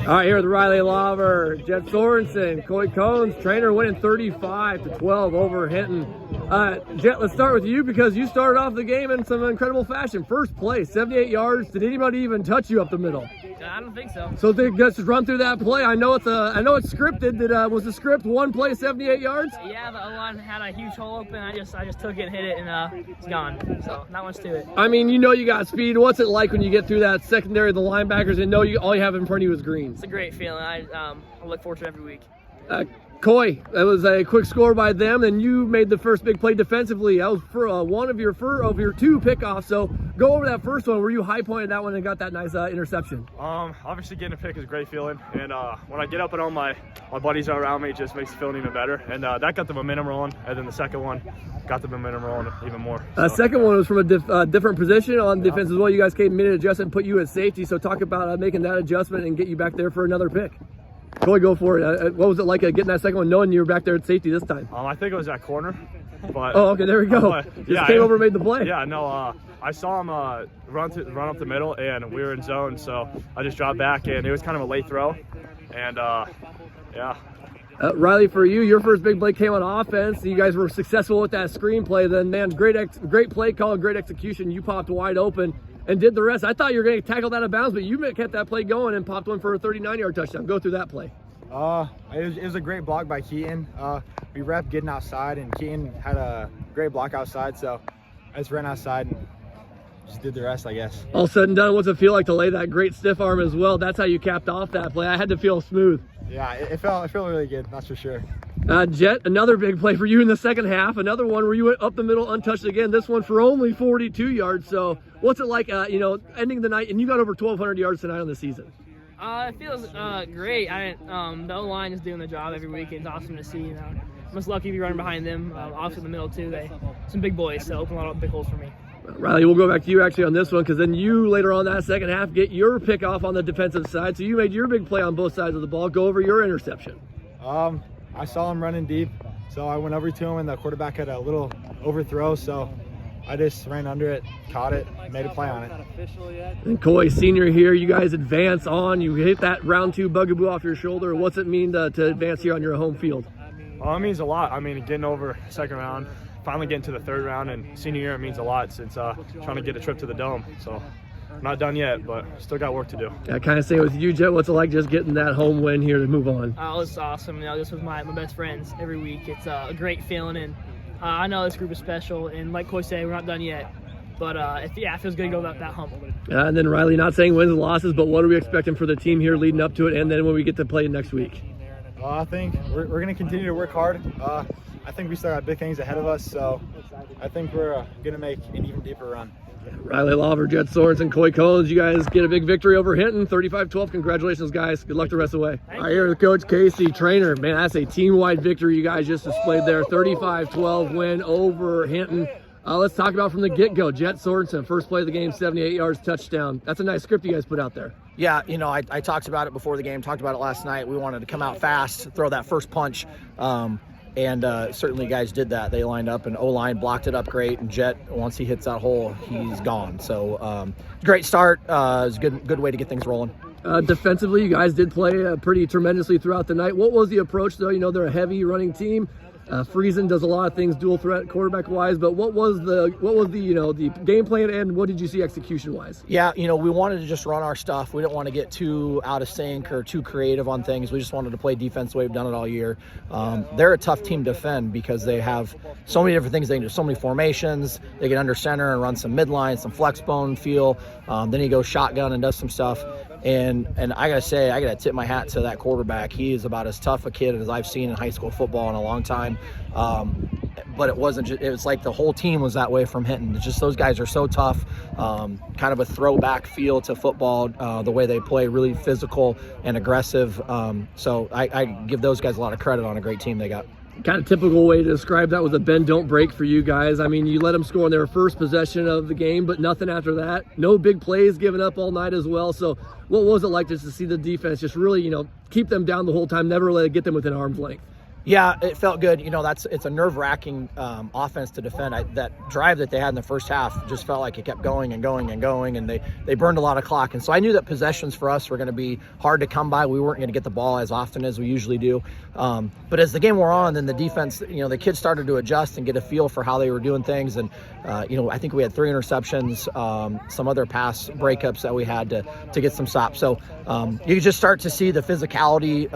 All right, here with Riley Lauver, Jet Sorensen, Coy Cones, Treynor winning 35-12 over Hinton. Jet, let's start with you because you started off the game in some incredible fashion. First play, 78 yards. Did anybody even touch you up the middle? I don't think so. So let's just run through that play. I know it's scripted. Was the script one play, 78 yards? Yeah, the O-line had a huge hole open. I just took it and hit it, and it's gone. So not much to it. I mean, you know you got speed. What's it like when you get through that secondary of the linebackers and know all you have in front of you is green? It's a great feeling. I look forward to it every week. Coy, that was a quick score by them, and you made the first big play defensively. That was for one of your two pickoffs. So go over that first one. Were you high pointed that one and got that nice interception? Obviously getting a pick is a great feeling, and when I get up and all my buddies are around me, it just makes it feel even better. And that got the momentum rolling, and then the second one got the momentum rolling even more. So. Second one was from a different position on defense as well. You guys came minute adjustment, put you at safety. So talk about making that adjustment and get you back there for another pick. Coy, go for it. What was it like getting that second one, knowing you were back there at safety this time? I think it was that corner. But, oh, okay, there we go. Just came over and made the play. Yeah, no, I saw him run up the middle, and we were in zone, so I just dropped back, and it was kind of a late throw, and yeah. Riley, for you, your first big play came on offense. You guys were successful with that screenplay. Then, man, great play call, great execution. You popped wide open and did the rest. I thought you were going to tackle that out of bounds, but you kept that play going and popped one for a 39-yard touchdown. Go through that play. It was a great block by Keaton. We repped getting outside, and Keaton had a great block outside, so I just ran outside and just did the rest, I guess. All said and done, what's it feel like to lay that great stiff arm as well? That's how you capped off that play. I had to feel smooth. Yeah, it felt really good, that's for sure. Jet, another big play for you in the second half. Another one where you went up the middle untouched again. This one for only 42 yards. So what's it like, ending the night, and you got over 1,200 yards tonight on the season? It feels great. The O-line is doing the job every week. It's awesome to see. I'm just lucky to be running behind them. Also in the middle too. Some big boys, so open a lot of big holes for me. Riley, we'll go back to you actually on this one because then you later on that second half get your pick off on the defensive side. So you made your big play on both sides of the ball. Go over your interception. I saw him running deep, so I went over to him, and the quarterback had a little overthrow, so I just ran under it, caught it, made a play on it. And Coy, senior here, you guys advance on. You hit that round 2 bugaboo off your shoulder. What's it mean to advance here on your home field? It means a lot. I mean, getting over second round, finally getting to the third round, and senior year, it means a lot since trying to get a trip to the Dome. So not done yet, but still got work to do. I kind of say with you, Jet, what's it like just getting that home win here to move on? Oh, it's awesome. This was my best friends every week. It's a great feeling, and I know this group is special. And like Coy said, we're not done yet. But it feels good to go that hump. And then Riley, not saying wins and losses, but what are we expecting for the team here leading up to it, and then when we get to play next week? I think we're going to continue to work hard. I think we still got big things ahead of us, so I think we're going to make an even deeper run. Riley Lauver, Jet Sorensen, Coy Cones, you guys get a big victory over Hinton, 35-12. Congratulations, guys. Good luck the rest of the way. All right, here with Coach Casey, Treynor. Man, that's a team-wide victory you guys just displayed there. 35-12 win over Hinton. Let's talk about from the get-go. Jet Sorensen, first play of the game, 78 yards, touchdown. That's a nice script you guys put out there. Yeah, I talked about it before the game, talked about it last night. We wanted to come out fast, throw that first punch. And certainly guys did that. They lined up, and O-line blocked it up great. And Jet, once he hits that hole, he's gone. So great start. It's a good way to get things rolling. Defensively, you guys did play pretty tremendously throughout the night. What was the approach, though? They're a heavy running team. Friesen does a lot of things dual threat quarterback wise, but what was the the game plan, and what did you see execution wise? Yeah, we wanted to just run our stuff. We didn't want to get too out of sync or too creative on things. We just wanted to play defense the way we've done it all year. They're a tough team to defend because they have so many different things they can do, so many formations. They get under center and run some midline, some flex bone feel. Then he goes shotgun and does some stuff. And I gotta say, I gotta tip my hat to that quarterback. He is about as tough a kid as I've seen in high school football in a long time. But it was like the whole team was that way from Hinton. It's just those guys are so tough, kind of a throwback feel to football, the way they play, really physical and aggressive. So I give those guys a lot of credit on a great team they got. Kind of typical way to describe that was a bend don't break for you guys. I mean, you let them score on their first possession of the game, but nothing after that. No big plays given up all night as well. So what was it like just to see the defense just really, keep them down the whole time, never let it get them within arm's length? Yeah, it felt good. You know, it's a nerve-wracking offense to defend. That drive that they had in the first half just felt like it kept going and going and going, and they burned a lot of clock. And so I knew that possessions for us were going to be hard to come by. We weren't going to get the ball as often as we usually do. But as the game wore on, then the defense, you know, the kids started to adjust and get a feel for how they were doing things. And, you know, I think we had 3 interceptions, some other pass breakups that we had to get some stops. So you could just start to see the physicality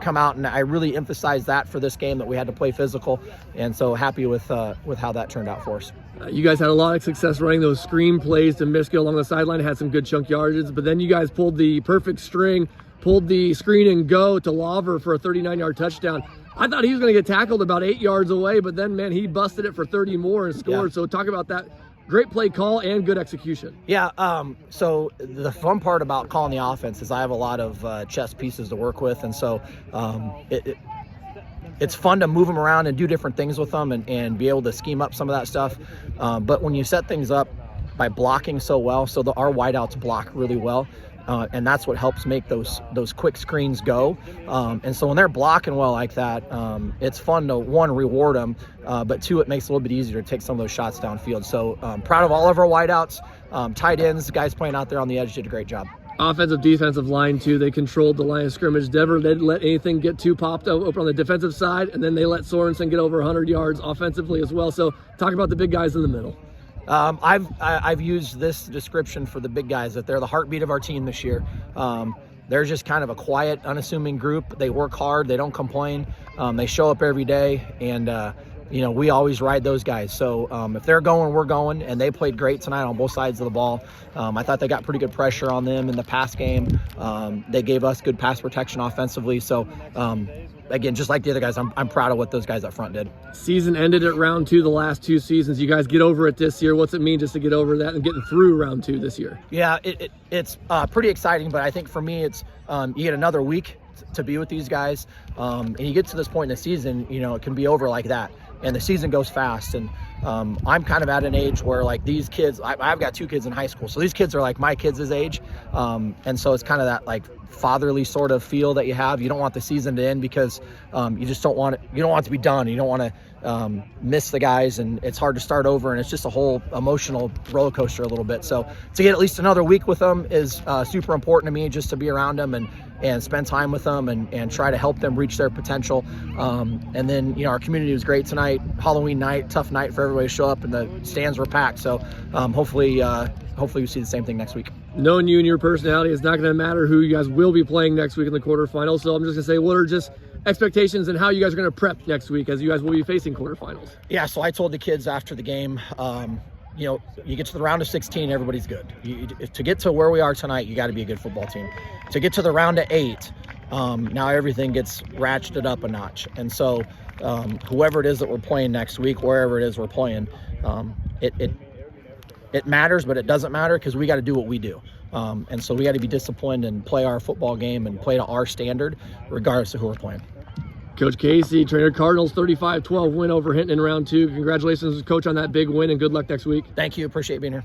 come out, and I really emphasized that for this game, that we had to play physical, and so happy with how that turned out for us. You guys had a lot of success running those screen plays to Misko along the sideline, had some good chunk yardage, but then you guys pulled the perfect string, pulled the screen and go to Lawver for a 39-yard touchdown. I thought he was going to get tackled about 8 yards away, but then, man, he busted it for 30 more and scored. Yeah. So talk about that. Great play call and good execution. Yeah, so the fun part about calling the offense is I have a lot of chess pieces to work with, and so it's fun to move them around and do different things with them and be able to scheme up some of that stuff. But when you set things up by blocking so well, so our wideouts block really well, and that's what helps make those quick screens go. And so when they're blocking well like that, it's fun to, 1, reward them, but 2, it makes it a little bit easier to take some of those shots downfield. So proud of all of our wideouts, tight ends, guys playing out there on the edge did a great job. Offensive, defensive line, too. They controlled the line of scrimmage. Never didn't let anything get too popped open on the defensive side, and then they let Sorensen get over 100 yards offensively as well. So talk about the big guys in the middle. I've used this description for the big guys, that they're the heartbeat of our team this year. They're just kind of a quiet, unassuming group. They work hard. They don't complain. They show up every day, and you know, we always ride those guys. So if they're going, we're going, and they played great tonight on both sides of the ball. I thought they got pretty good pressure on them in the pass game. They gave us good pass protection offensively. So again, just like the other guys, I'm proud of what those guys up front did. Season ended at round 2 the last 2 seasons. You guys get over it this year. What's it mean just to get over that and getting through round 2 this year? Yeah, it's pretty exciting, but I think for me, it's you get another week to be with these guys, and you get to this point in the season, you know, it can be over like that. And the season goes fast, and I'm kind of at an age where, like, these kids, I've got 2 kids in high school, so these kids are like my kids' age, and so it's kind of that, like, fatherly sort of feel that you have. You don't want the season to end because you just don't want it. You don't want it to be done. You don't want to miss the guys, and it's hard to start over, and it's just a whole emotional roller coaster a little bit. So to get at least another week with them is super important to me, just to be around them and spend time with them and try to help them reach their potential. And then, you know, our community was great tonight. Halloween night, tough night for everybody to show up, and the stands were packed. So hopefully we see the same thing next week. Knowing you and your personality, it's not going to matter who you guys will be playing next week in the quarterfinals. So I'm just going to say, what are just expectations and how you guys are going to prep next week as you guys will be facing quarterfinals? Yeah, so I told the kids after the game, you know, you get to the round of 16, everybody's good. To get to where we are tonight, you got to be a good football team. To get to the round of 8, now everything gets ratcheted up a notch. And so whoever it is that we're playing next week, wherever it is we're playing, it matters, but it doesn't matter because we got to do what we do. And so we got to be disciplined and play our football game and play to our standard, regardless of who we're playing. Coach Casey, Treynor Cardinals 35-12 win over Hinton in round 2. Congratulations, Coach, on that big win, and good luck next week. Thank you. Appreciate being here.